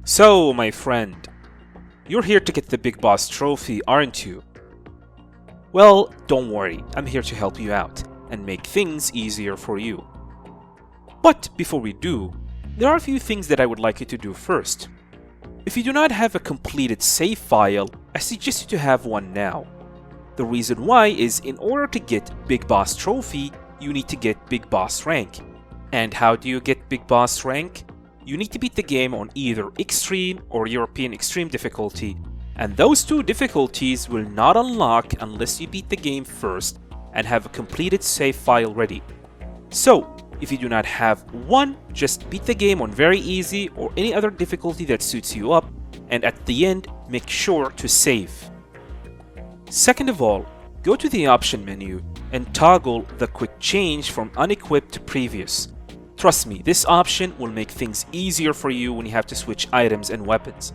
So, my friend, you're here to get the Big Boss trophy, aren't you? Well, don't worry, I'm here to help you out and make things easier for you. But before we do, there are a few things that I would like you to do first. If you do not have a completed save file, I suggest you to have one now. The reason why is in order to get Big Boss trophy, you need to get Big Boss rank. And how do you get Big Boss rank? You need to beat the game on either Extreme or European Extreme difficulty, and those two difficulties will not unlock unless you beat the game first and have a completed save file ready. So, if you do not have one, just beat the game on very easy or any other difficulty that suits you up, and at the end, make sure to save. Second of all, go to the option menu and toggle the quick change from unequipped to previous. Trust me, this option will make things easier for you when you have to switch items and weapons.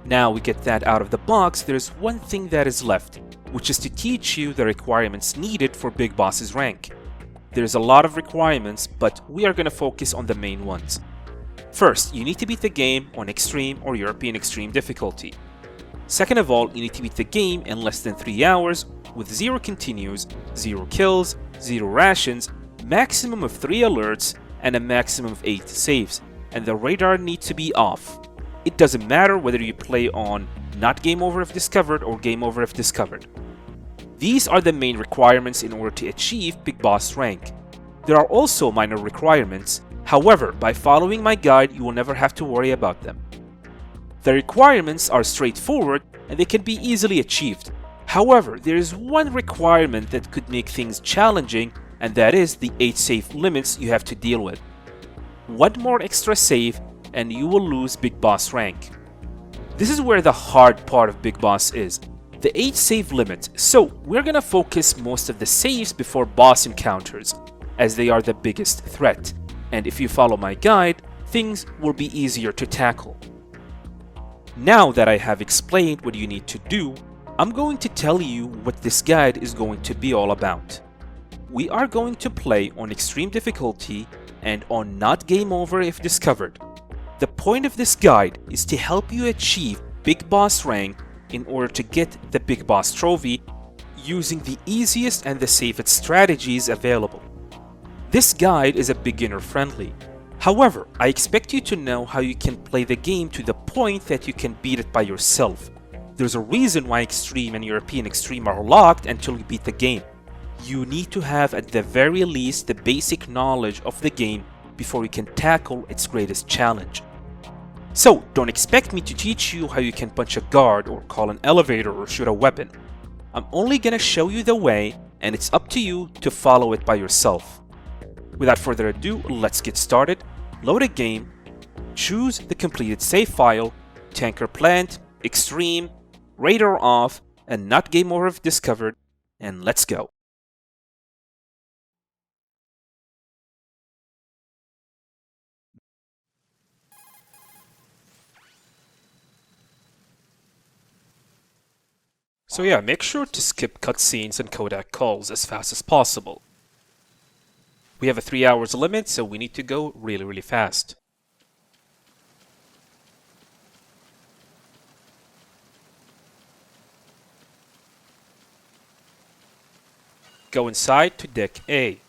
Now we get that out of the box, there's one thing that is left, which is to teach you the requirements needed for Big Boss's rank. There's a lot of requirements, but we are going to focus on the main ones. First, you need to beat the game on Extreme or European Extreme difficulty. Second of all, you need to beat the game in less than 3 hours with 0 continues, 0 kills, 0 rations, maximum of 3 alerts, and a maximum of 8 saves, and the radar needs to be off. It doesn't matter whether you play on not game over if discovered or game over if discovered. These are the main requirements in order to achieve Big Boss rank. There are also minor requirements, however, by following my guide you will never have to worry about them. The requirements are straightforward and they can be easily achieved. However, there is one requirement that could make things challenging, and that is the 8 save limits you have to deal with. One more extra save and you will lose Big Boss rank. This is where the hard part of Big Boss is, the 8 save limit, so we're gonna focus most of the saves before boss encounters, as they are the biggest threat, and if you follow my guide, things will be easier to tackle. Now that I have explained what you need to do, I'm going to tell you what this guide is going to be all about. We are going to play on extreme difficulty and on not game over if discovered. The point of this guide is to help you achieve Big Boss rank in order to get the Big Boss trophy using the easiest and the safest strategies available. This guide is a beginner friendly. However, I expect you to know how you can play the game to the point that you can beat it by yourself. There's a reason why Extreme and European Extreme are locked until you beat the game. You need to have at the very least the basic knowledge of the game before you can tackle its greatest challenge. So, don't expect me to teach you how you can punch a guard or call an elevator or shoot a weapon. I'm only gonna show you the way, and it's up to you to follow it by yourself. Without further ado, let's get started. Load a game, choose the completed save file, tanker plant, extreme, radar off, and not game over if discovered, and let's go. So yeah, make sure to skip cutscenes and codec calls as fast as possible. We have a 3 hours limit, so we need to go really fast. Go inside to Deck A.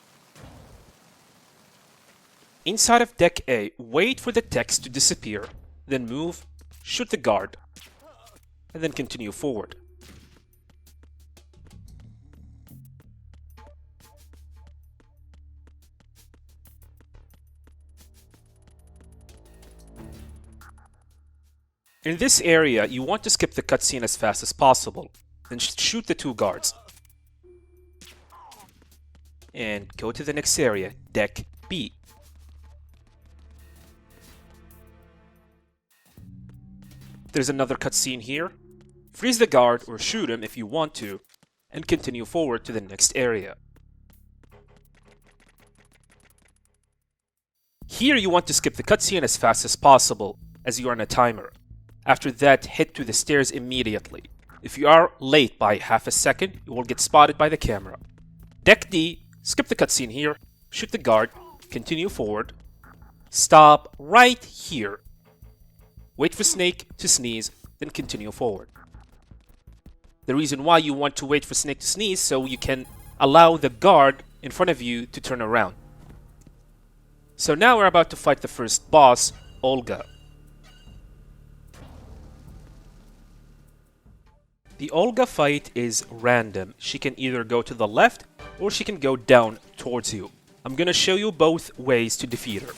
Inside of Deck A, wait for the text to disappear, then move, shoot the guard, and then continue forward. In this area, you want to skip the cutscene as fast as possible, then shoot the 2 guards. And go to the next area, Deck B. There's another cutscene here. Freeze the guard or shoot him if you want to, and continue forward to the next area. Here you want to skip the cutscene as fast as possible, as you are on a timer. After that, head to the stairs immediately. If you are late by half a second, you will get spotted by the camera. Deck D, skip the cutscene here, shoot the guard, continue forward, stop right here. Wait for Snake to sneeze, then continue forward. The reason why you want to wait for Snake to sneeze so you can allow the guard in front of you to turn around. So now we're about to fight the first boss, Olga. The Olga fight is random. She can either go to the left or she can go down towards you. I'm gonna show you both ways to defeat her.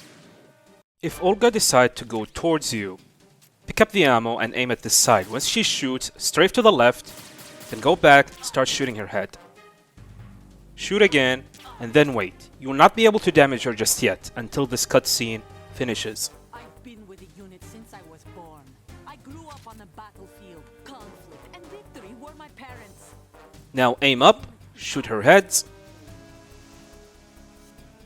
If Olga decides to go towards you, pick up the ammo and aim at this side. Once she shoots, strafe to the left, then go back, start shooting her head. Shoot again, and then wait. You will not be able to damage her just yet until this cutscene finishes. I've been with the unit since I was born. I grew up on the battlefield. Conflict and victory were my parents. Now aim up, shoot her heads,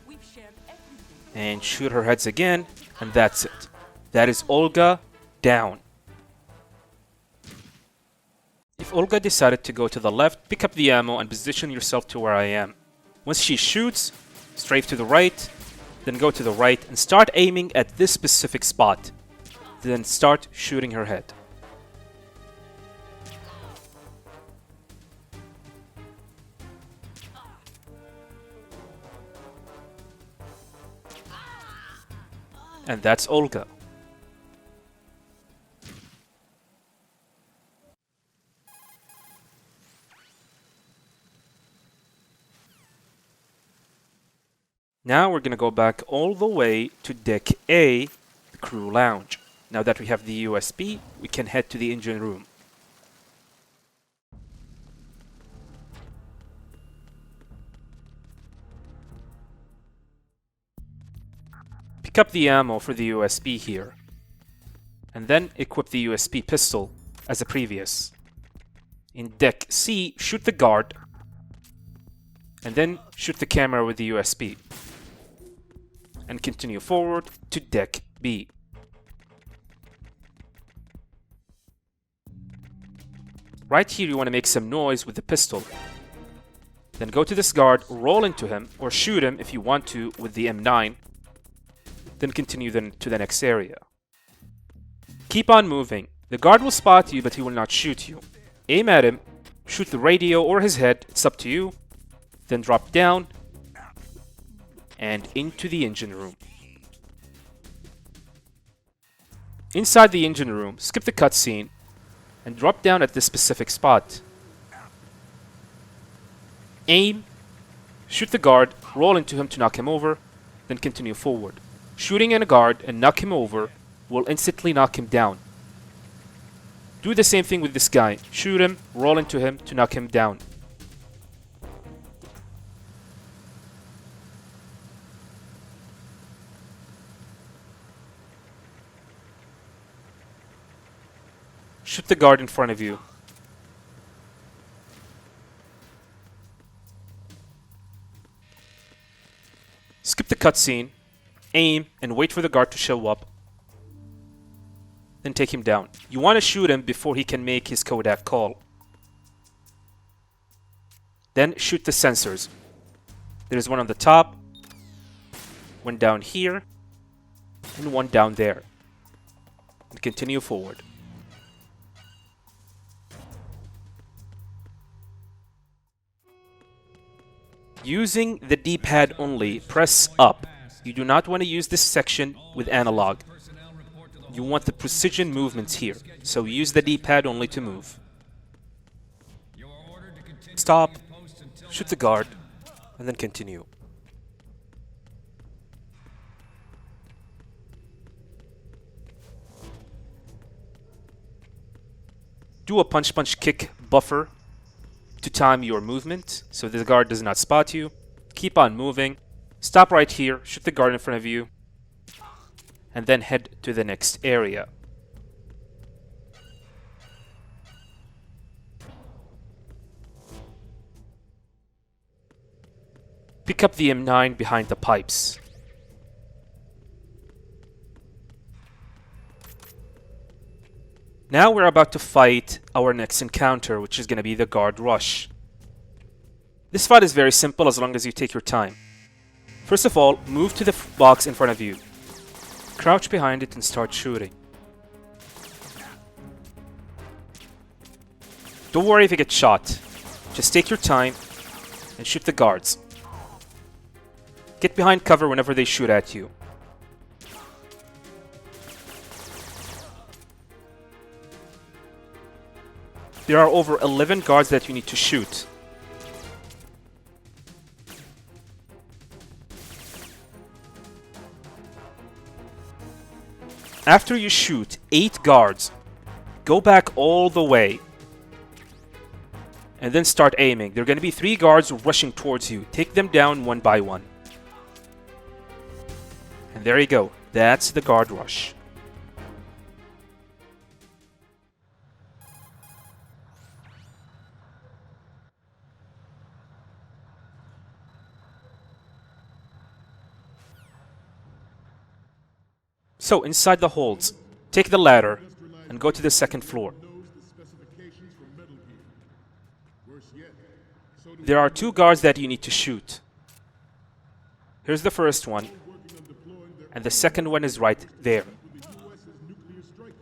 We've shared everything. and shoot her heads again, and that's it. That is Olga down. If Olga decided to go to the left, pick up the ammo and position yourself to where I am. Once she shoots, strafe to the right, then go to the right and start aiming at this specific spot. Then start shooting her head. And that's Olga. Now we're gonna go back all the way to Deck A, the crew lounge. Now that we have the USB, we can head to the engine room. Pick up the ammo for the USB here, and then equip the USB pistol as a previous. In Deck C, shoot the guard, and then shoot the camera with the USB. And continue forward to Deck B. Right here you want to make some noise with the pistol. Then go to this guard, roll into him, or shoot him if you want to with the M9. Then continue to the next area. Keep on moving. The guard will spot you, but he will not shoot you. Aim at him, shoot the radio or his head, it's up to you. Then drop down and into the engine room. Inside the engine room, skip the cutscene and drop down at this specific spot. Aim, shoot the guard, roll into him to knock him over, then continue forward. Shooting in a guard and knock him over will instantly knock him down. Do the same thing with this guy. Shoot him, roll into him to knock him down. Shoot the guard in front of you. Skip the cutscene, aim, and wait for the guard to show up. Then take him down. You want to shoot him before he can make his Kodak call. Then shoot the sensors. There's one on the top, one down here, and one down there. And continue forward. Using the D-pad only, press up. You do not want to use this section with analog. You want the precision movements here, so use the D-pad only to move. Stop, shoot the guard, and then continue. Do a punch kick buffer to time your movement so the guard does not spot you. Keep on moving. Stop right here, shoot the guard in front of you, and then head to the next area. Pick up the M9 behind the pipes. Now we're about to fight our next encounter, which is going to be the guard rush. This fight is very simple as long as you take your time. First of all, move to the box in front of you. Crouch behind it and start shooting. Don't worry if you get shot. Just take your time and shoot the guards. Get behind cover whenever they shoot at you. There are over 11 guards that you need to shoot. After you shoot 8 guards, go back all the way and then start aiming. There are going to be 3 guards rushing towards you. Take them down one by one. And there you go. That's the guard rush. So, inside the holds, take the ladder and go to the second floor. There are 2 guards that you need to shoot. Here's the first one, and the second one is right there.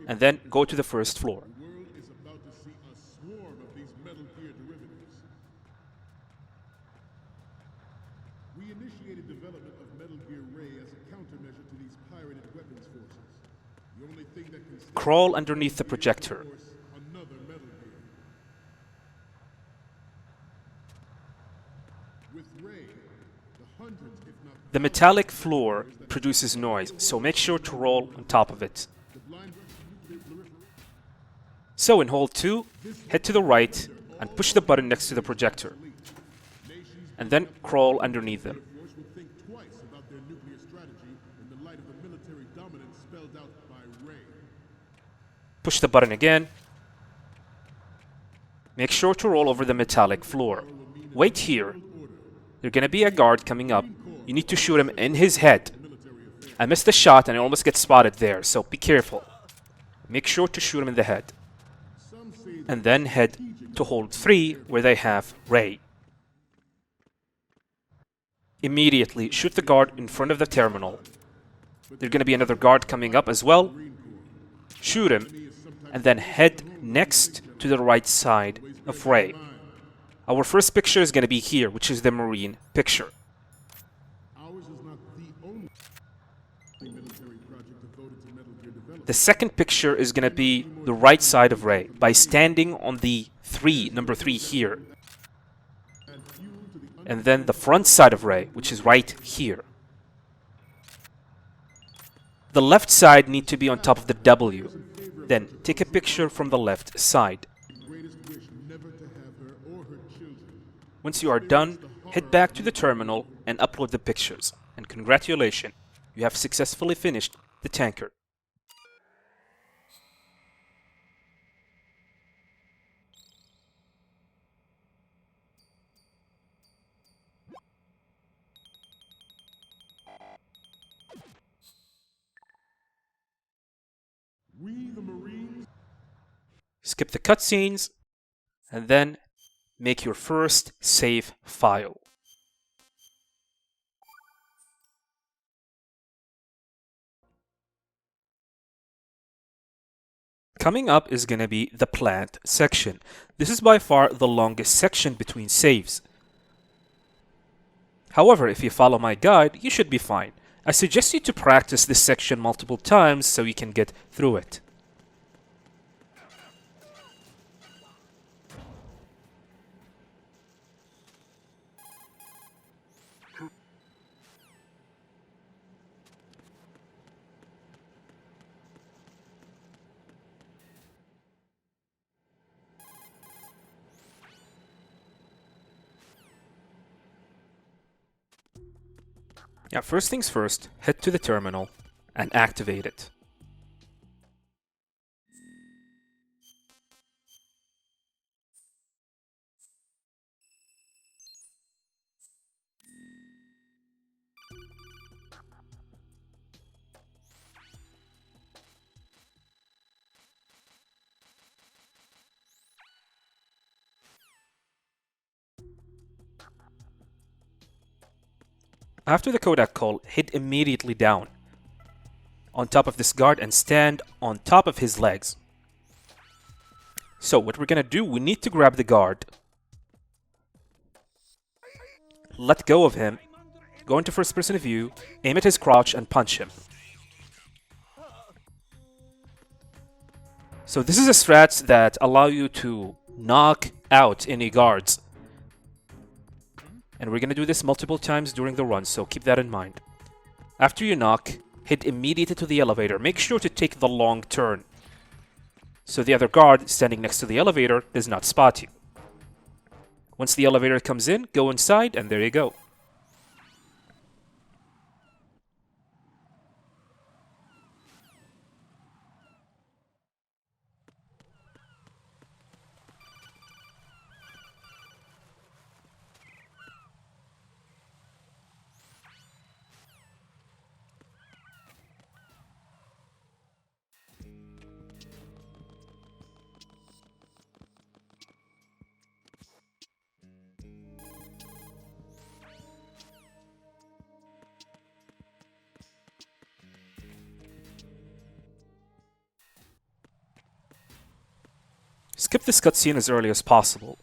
And then go to the first floor. We initiated development of Metal Gear Ray as a countermeasure to these pirated weapons forces. The only thing that can stand Crawl underneath the projector. another Metal Gear. With Ray, the hundreds, if not The metallic floor produces noise, so make sure to roll on top of it. the blind nuclear proliferation, So in hold 2, head to the right and push the button next to the projector. And then crawl underneath them. force would think twice about their nuclear strategy in the light of the military dominance spelled out by Ray. Push the button again. Make sure to roll over the metallic floor. Wait here. There's gonna be a guard coming up. You need to shoot him in his head. I missed the shot and I almost get spotted there, so be careful. Make sure to shoot him in the head. And then head to hold 3 where they have Ray. Immediately shoot the guard in front of the terminal. There's gonna be another guard coming up as well. Shoot him and then head next to the right side of Ray. Our first picture is going to be here, which is the Marine picture. Ours is not the only military project devoted to Metal Gear development. The second picture is going to be the right side of Ray by standing on the number 3 here. And then the front side of Ray, which is right here. The left side need to be on top of the W. Then take a picture from the left side. Greatest wish never to have her or her children. Once you are done, head back to the terminal and upload the pictures. And congratulations, you have successfully finished the tanker. We, the Marines, Skip the cutscenes, and then make your first save file. Coming up is going to be the plant section. This is by far the longest section between saves. However, if you follow my guide, you should be fine. I suggest you to practice this section multiple times so you can get through it. Yeah, first things first, head to the terminal and activate it. After the Kodak call, head immediately down on top of this guard and stand on top of his legs. So what we're gonna do, we need to grab the guard, let go of him, go into first person view, aim at his crotch and punch him. So this is a strat that allow you to knock out any guards. And we're gonna do this multiple times during the run, so keep that in mind. After you knock, head immediately to the elevator. Make sure to take the long turn, so the other guard standing next to the elevator does not spot you. Once the elevator comes in, go inside, and there you go. Skip this cutscene as early as possible.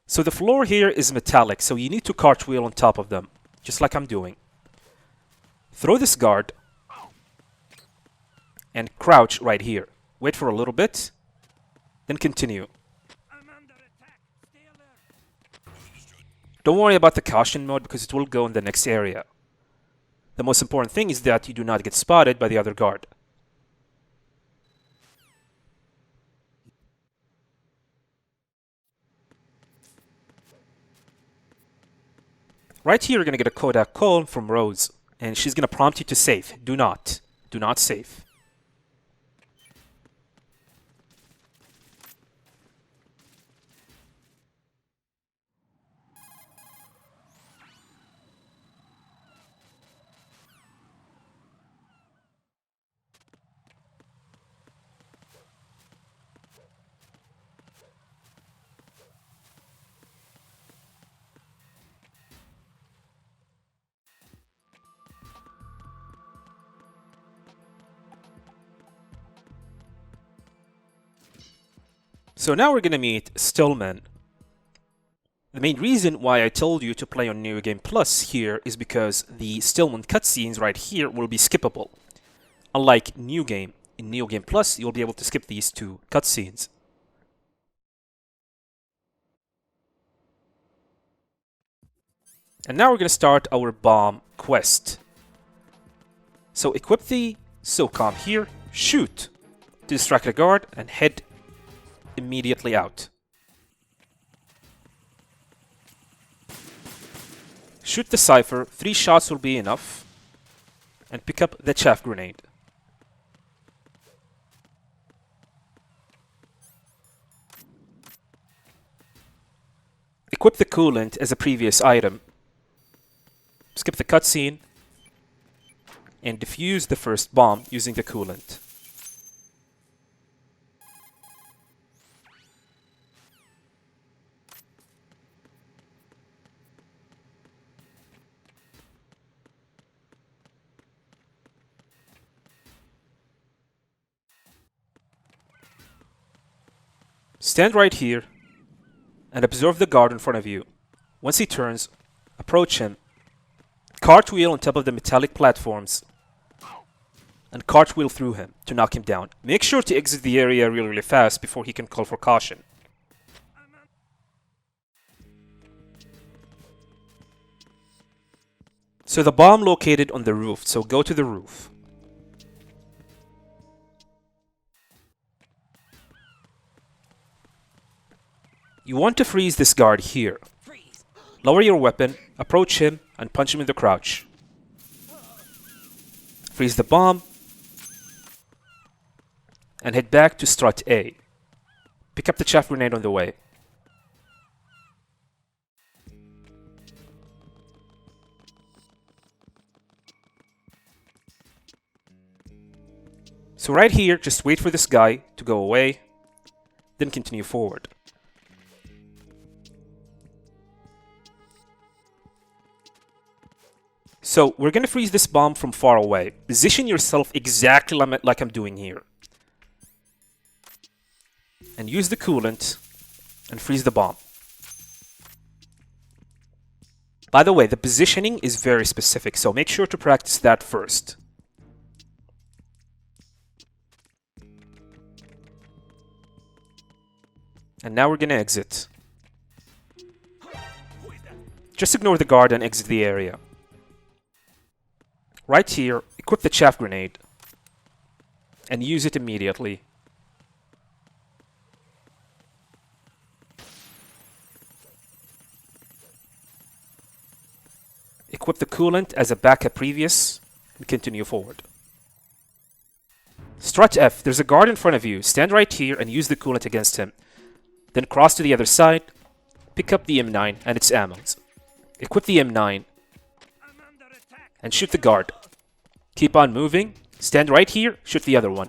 So the floor here is metallic, so you need to cartwheel on top of them, just like I'm doing. Throw this guard and crouch right here. Wait for a little bit, then continue. Don't worry about the caution mode because it will go in the next area. The most important thing is that you do not get spotted by the other guard. Right here, you're going to get a Kodak call from Rose, and she's going to prompt you to save. Do not save. So now we're gonna meet Stillman. The main reason why I told you to play on New Game Plus here is because the Stillman cutscenes right here will be skippable. Unlike New Game, in New Game Plus you'll be able to skip these two cutscenes. And now we're gonna start our bomb quest. So equip the SOCOM here, shoot to distract the guard, and head immediately out. Shoot the cipher, 3 shots will be enough, and pick up the chaff grenade. Equip the coolant as a previous item. Skip the cutscene and defuse the first bomb using the coolant. Stand right here and observe the guard in front of you. Once he turns, approach him, cartwheel on top of the metallic platforms, and cartwheel through him to knock him down. Make sure to exit the area really fast before he can call for caution. So the bomb located on the roof, so go to the roof. You want to freeze this guard here. Lower your weapon, approach him, and punch him in the crouch. Freeze the bomb, and head back to strut A. Pick up the chaff grenade on the way. So right here, just wait for this guy to go away, then continue forward. So we're gonna freeze this bomb from far away. Position yourself exactly like I'm doing here. and use the coolant and freeze the bomb. By the way, the positioning is very specific, so make sure to practice that first. And now we're gonna exit. Just ignore the guard and exit the area. Right here, equip the chaff grenade and use it immediately. Equip the coolant as a backup previous and continue forward. Strut F, there's a guard in front of you. Stand right here and use the coolant against him. Then cross to the other side, pick up the M9 and its ammos. Equip the M9 and shoot the guard. Keep on moving. Stand right here, shoot the other one.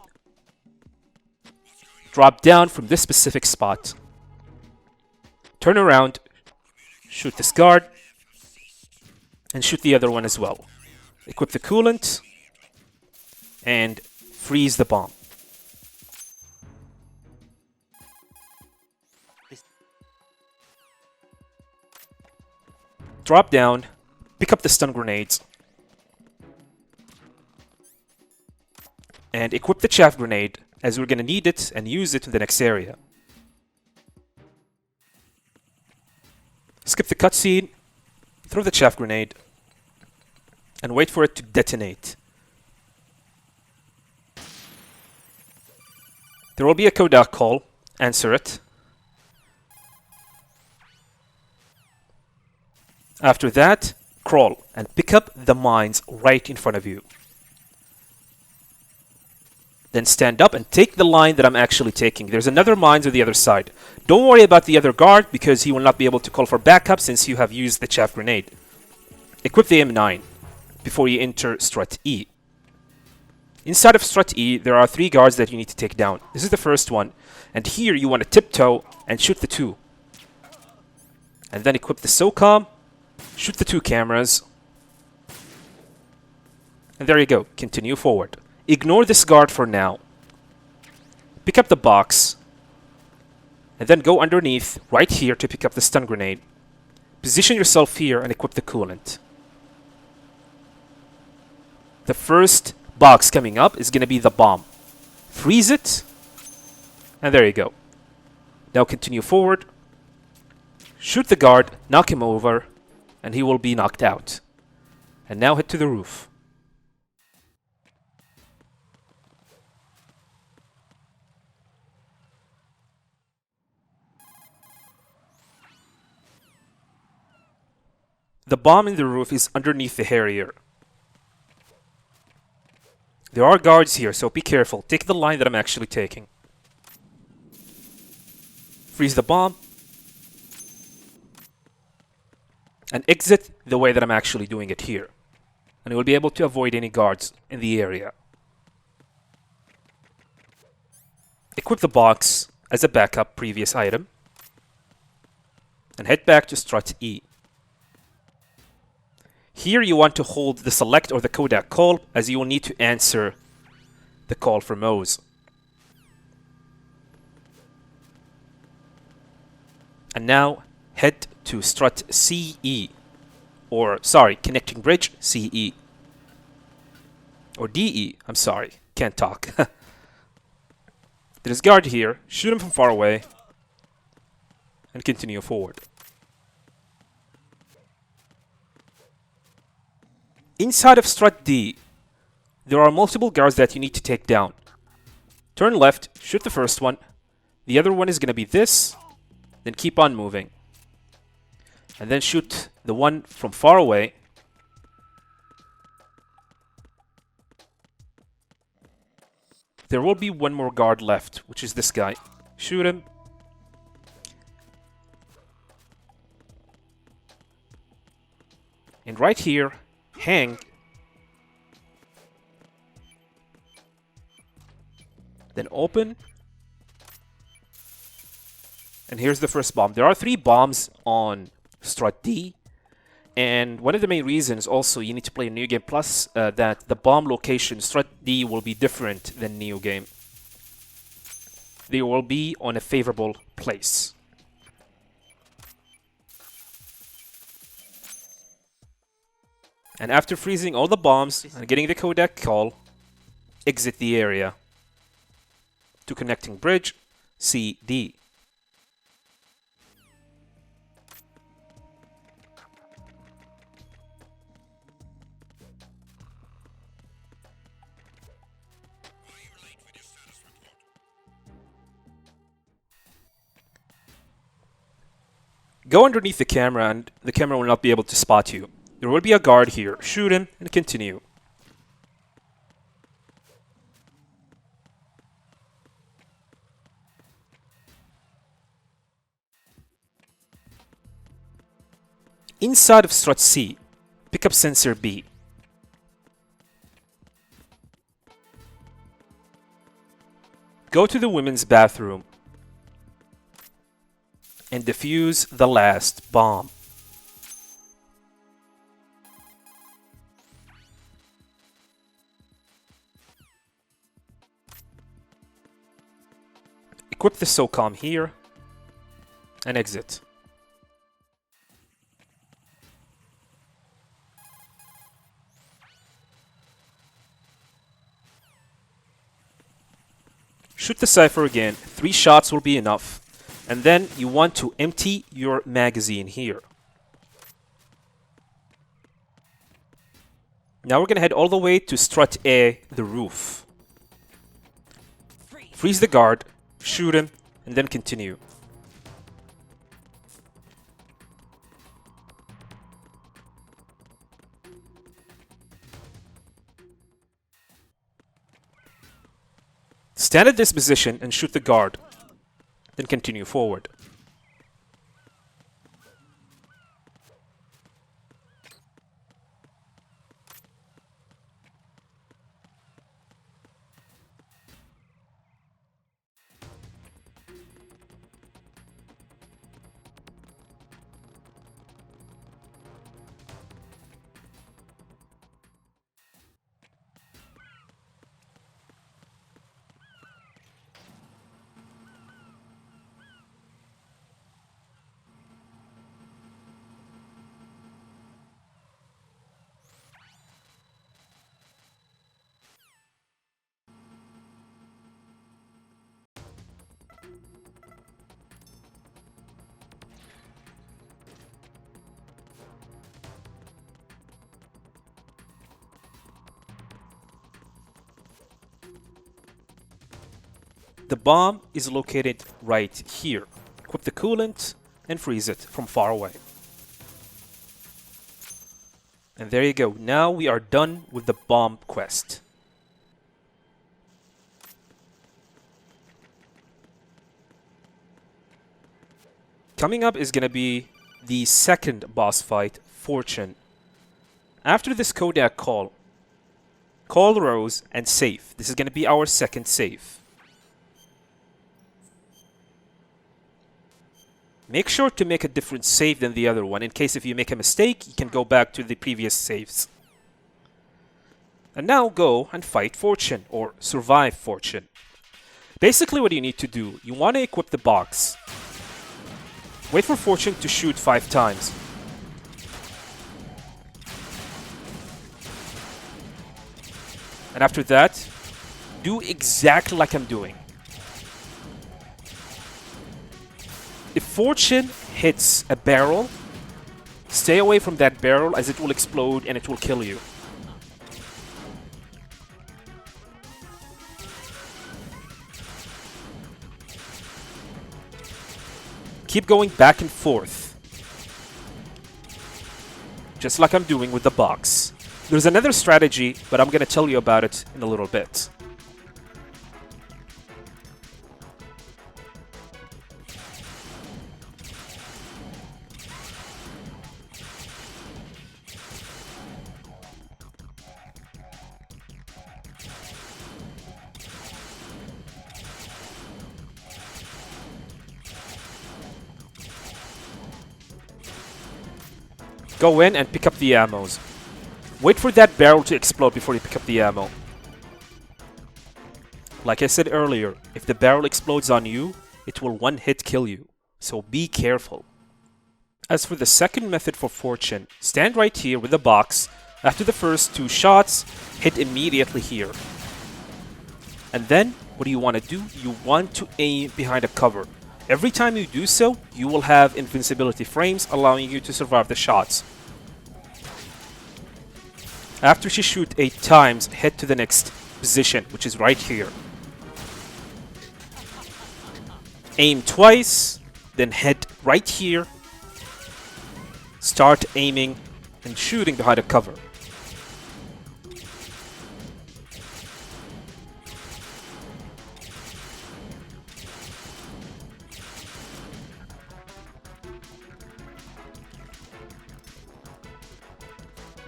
Drop down from this specific spot. Turn around, shoot this guard, and shoot the other one as well. Equip the coolant and freeze the bomb. Drop down, pick up the stun grenades, and equip the chaff grenade, as we're gonna need it and use it in the next area. Skip the cutscene, throw the chaff grenade, and wait for it to detonate. There will be a Kodak call, answer it. After that, crawl and pick up the mines right in front of you. Then stand up and take the line that I'm actually taking. There's another mines on the other side. Don't worry about the other guard because he will not be able to call for backup since you have used the chaff grenade. Equip the M9 before you enter Strut E. Inside of Strut E, there are 3 guards that you need to take down. This is the first one. And here you want to tiptoe and shoot the 2. And then equip the SOCOM. Shoot the 2 cameras. And there you go. Continue forward. Ignore this guard for now. Pick up the box. And then go underneath, right here, to pick up the stun grenade. Position yourself here and equip the coolant. The first box coming up is going to be the bomb. Freeze it. And there you go. Now continue forward. Shoot the guard, knock him over, and he will be knocked out. And now head to the roof. The bomb in the roof is underneath the Harrier. There are guards here, so be careful. Take the line that I'm actually taking. Freeze the bomb. And exit the way that I'm actually doing it here. And you will be able to avoid any guards in the area. Equip the box as a backup previous item. And head back to Strut E. Here you want to hold the select or the Kodak call, as you will need to answer the call for Moze. And now head to Strut CE, or sorry, Connecting Bridge CE. Or DE, I'm sorry, can't talk. There's a guard here, shoot him from far away, and continue forward. Inside of Strut D, there are multiple guards that you need to take down. Turn left, shoot the first one. The other one is going to be this. Then keep on moving. And then shoot the one from far away. There will be one more guard left, which is this guy. Shoot him. And right here, hang. Then open. And here's the first bomb. There are 3 bombs on Strut D. And one of the main reasons also you need to play New Game Plus, that the bomb location Strut D will be different than Neo Game. they will be on a favorable place. And after freezing all the bombs and getting the codec call, exit the area. To connecting bridge, CD. Go underneath the camera and the camera will not be able to spot you. There will be a guard here. Shoot him and continue. Inside of strut C, pick up sensor B. Go to the women's bathroom and defuse the last bomb. Equip the SOCOM here and exit. Shoot the Cypher again. 3 shots will be enough. And then you want to empty your magazine here. Now we're going to head all the way to strut A, the roof. Freeze the guard, shoot him, and then continue. Stand at this position and shoot the guard. Then continue forward. The bomb is located right here. Equip the coolant and freeze it from far away. And there you go. Now we are done with the bomb quest. Coming up is going to be the second boss fight, Fortune. After this Kodak call Rose and save. This is going to be our second save. Make sure to make a different save than the other one. In case if you make a mistake, you can go back to the previous saves. And now go and fight Fortune, or survive Fortune. Basically what you need to do, you want to equip the box. Wait for Fortune to shoot 5 times. And after that, do exactly like I'm doing. If Fortune hits a barrel, stay away from that barrel as it will explode and it will kill you. Keep going back and forth. Just like I'm doing with the box. There's another strategy, but I'm going to tell you about it in a little bit. Go in and pick up the ammos. Wait for that barrel to explode before you pick up the ammo. Like I said earlier, if the barrel explodes on you, it will one-hit kill you, so be careful. As for the second method for fortune, stand right here with the box. After the first 2 shots, hit immediately here. And then, what do you want to do? You want to aim behind a cover. Every time you do so, you will have invincibility frames allowing you to survive the shots. After she shoots 8 times, head to the next position, which is right here. Aim twice, then head right here. Start aiming and shooting behind a cover.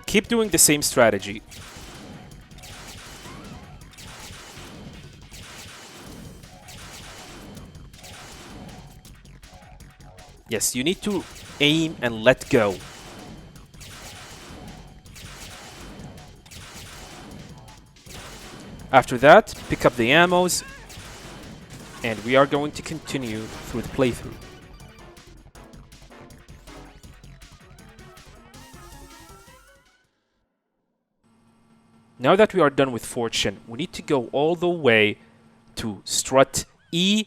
Keep doing the same strategy. Yes, you need to aim and let go. After that, pick up the ammos, and we are going to continue through the playthrough. Now that we are done with fortune, we need to go all the way to strut E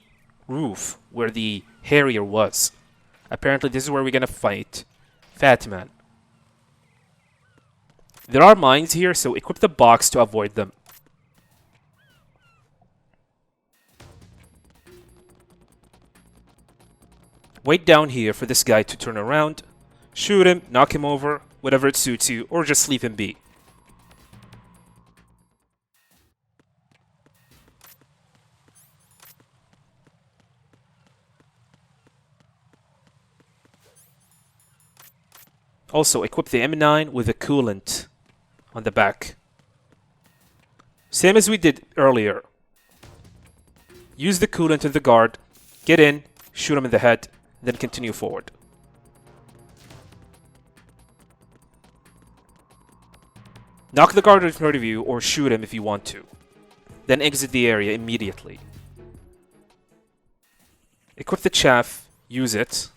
roof, where the Harrier was. Apparently this is where we're gonna fight Fatman. There are mines here, so equip the box to avoid them. Wait down here for this guy to turn around. Shoot him, knock him over, whatever it suits you, or just leave him be. Also, equip the M9 with a coolant on the back. Same as we did earlier. Use the coolant in the guard, get in, shoot him in the head, then continue forward. Knock the guard in front of you or shoot him if you want to. Then exit the area immediately. Equip the chaff, use it.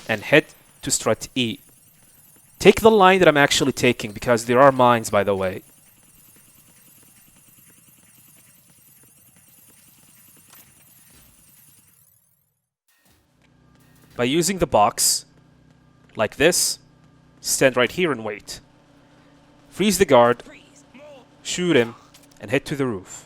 And head to strut E. Take the line that I'm actually taking because there are mines, by the way. By using the box, like this, stand right here and wait. Freeze the guard, shoot him, and head to the roof.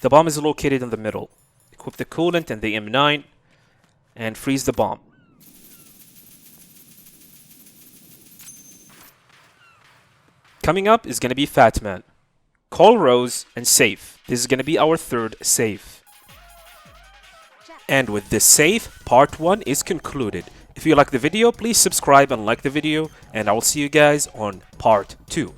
The bomb is located in the middle. Equip the coolant and the M9 and freeze the bomb. Coming up is going to be Fatman. Call Rose and save. This is going to be our third save. And with this save, part 1 is concluded. If you like the video, please subscribe and like the video, and I will see you guys on part 2.